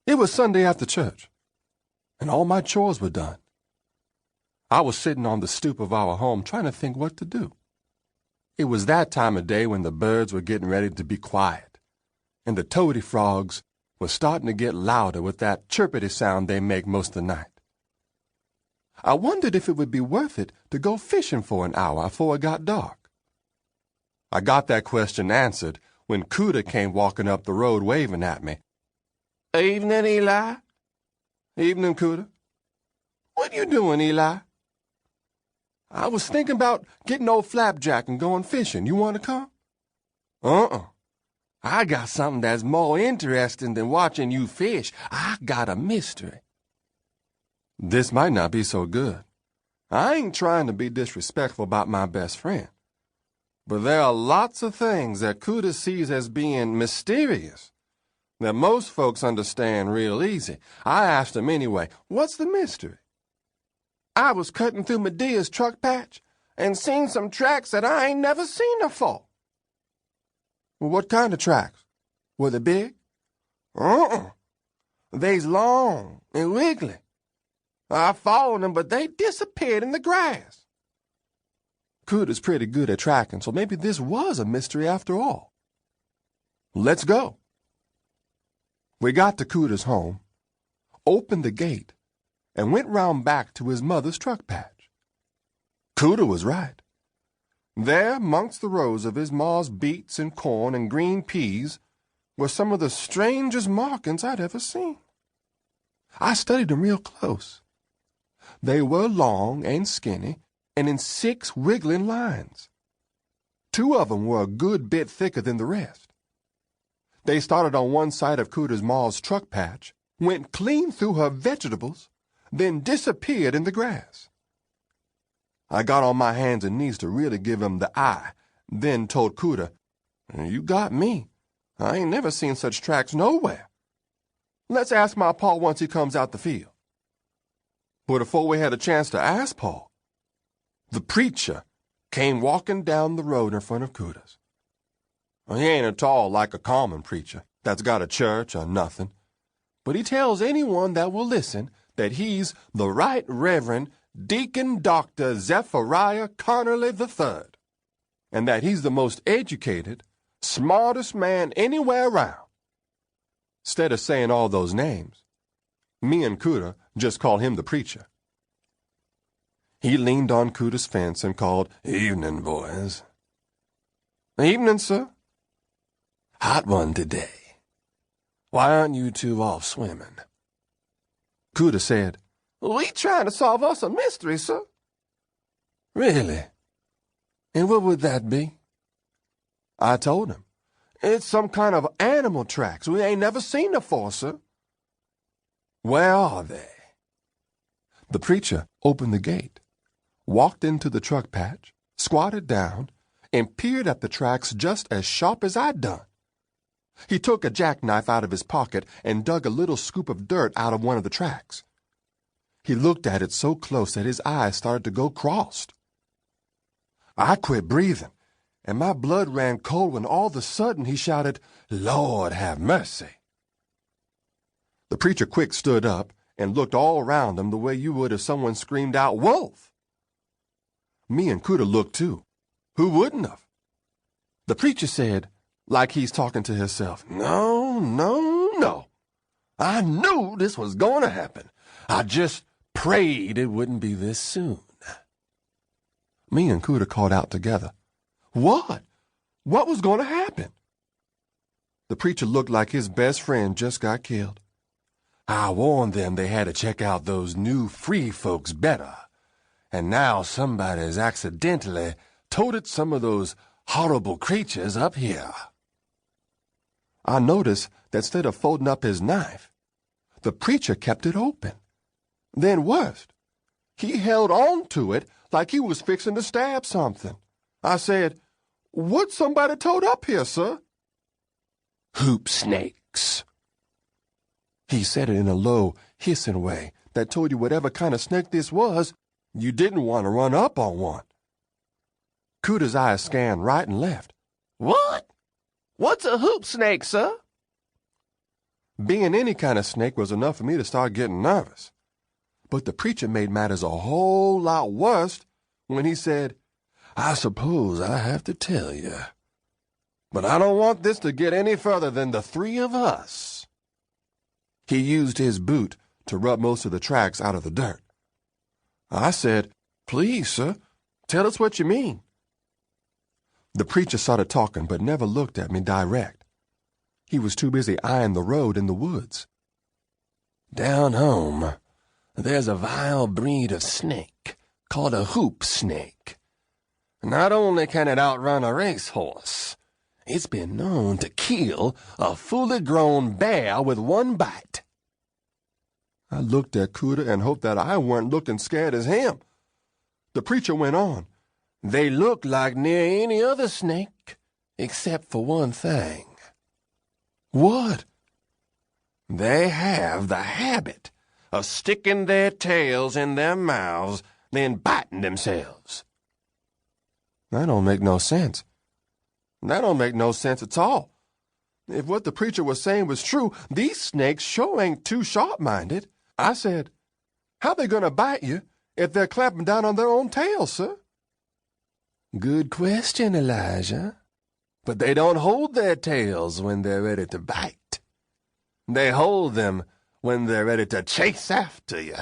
It was Sunday after church, and all my chores were done. I was sitting on the stoop of our home trying to think what to do. It was that time of day when the birds were getting ready to be quiet, and the toady frogs were starting to get louder with that chirpity sound they make most of the night. I wondered if it would be worth it to go fishing for an hour before it got dark. I got that question answered when Cooter came walking up the road waving at me. "Evening, Eli." "Evening, Cooter." "What you doing, Eli?" "I was thinking about getting old Flapjack and going fishing. You want to come?" I got something that's more interesting than watching you fish. I got a mystery." This might not be so good. I ain't trying to be disrespectful about my best friend, but there are lots of things that Cooter sees as being mysterious that most folks understand real easy. I asked him anyway, "What's the mystery?" "I was cutting through Medea's truck patch and seen some tracks that I ain't never seen before." "Well, what kind of tracks? Were they big?" "They's long and wiggly. I followed them, but they disappeared in the grass." Cooter's pretty good at tracking, so maybe this was a mystery after all. Let's go. We got to Cooter's home, opened the gate, and went round back to his mother's truck patch. Cooter was right. There, amongst the rows of his ma's beets and corn and green peas, were some of the strangest markings I'd ever seen. I studied them real close. They were long and skinny, and in 6 wiggling lines. 2 of them were a good bit thicker than the rest. They started on one side of Cooter's ma's truck patch, went clean through her vegetables, then disappeared in the grass. I got on my hands and knees to really give him the eye, then told Cooter, "You got me. I ain't never seen such tracks nowhere. Let's ask my pa once he comes out the field." But before we had a chance to ask Pa, the preacher came walking down the road in front of Cooter's. He ain't at all like a common preacher that's got a church or nothing, but he tells anyone that will listen that he's the Right Reverend Deacon Dr. Zephariah Connerly III, and that he's the most educated, smartest man anywhere around. Instead of saying all those names, me and Cooter just call him the preacher. He leaned on Cooter's fence and called, "Evening, boys." "Evening, sir." "Hot one today. Why aren't you two off swimming?" Cooter said, "We trying to solve us a mystery, sir." "Really? And what would that be?" I told him. "It's some kind of animal tracks we ain't never seen before, sir." "Where are they?" The preacher opened the gate, walked into the truck patch, squatted down, and peered at the tracks just as sharp as I'd done. He took a jackknife out of his pocket and dug a little scoop of dirt out of one of the tracks. He looked at it so close that his eyes started to go crossed. I quit breathing, and my blood ran cold when all of a sudden he shouted, "Lord have mercy." The preacher quick stood up and looked all around him the way you would if someone screamed out, "Wolf!" Me and Cooter looked too. Who wouldn't have? The preacher said, like he's talking to himself, "No, no, no. I knew this was going to happen. I just prayed it wouldn't be this soon." Me and Cooter called out together, "What? What was going to happen?" The preacher looked like his best friend just got killed. "I warned them they had to check out those new free folks better, and now somebody's accidentally toted some of those horrible creatures up here." I noticed that instead of folding up his knife, the preacher kept it open. Then worst, he held on to it like he was fixing to stab something. I said, "What's somebody told up here, sir?" "Hoop snakes." He said it in a low, hissing way that told you whatever kind of snake this was, you didn't want to run up on one. Cooter's eyes scanned right and left. "What? What's a hoop snake, sir?" Being any kind of snake was enough for me to start getting nervous. But the preacher made matters a whole lot worse when he said, "I suppose I have to tell you, but I don't want this to get any further than the three of us." He used his boot to rub most of the tracks out of the dirt. I said, "Please, sir, tell us what you mean." The preacher started talking but never looked at me direct. He was too busy eyeing the road in the woods. "Down home, there's a vile breed of snake called a hoop snake. Not only can it outrun a racehorse, it's been known to kill a fully grown bear with one bite." I looked at Cuda and hoped that I weren't looking scared as him. The preacher went on. "They look like near any other snake, except for one thing." "What?" "They have the habit of sticking their tails in their mouths, then biting themselves." That don't make no sense. That don't make no sense at all. If what the preacher was saying was true, these snakes sure ain't too sharp-minded. I said, "How they gonna bite you if they're clamping down on their own tails, sir?" "Good question, Elijah. But they don't hold their tails when they're ready to bite. They hold them when they're ready to chase after you."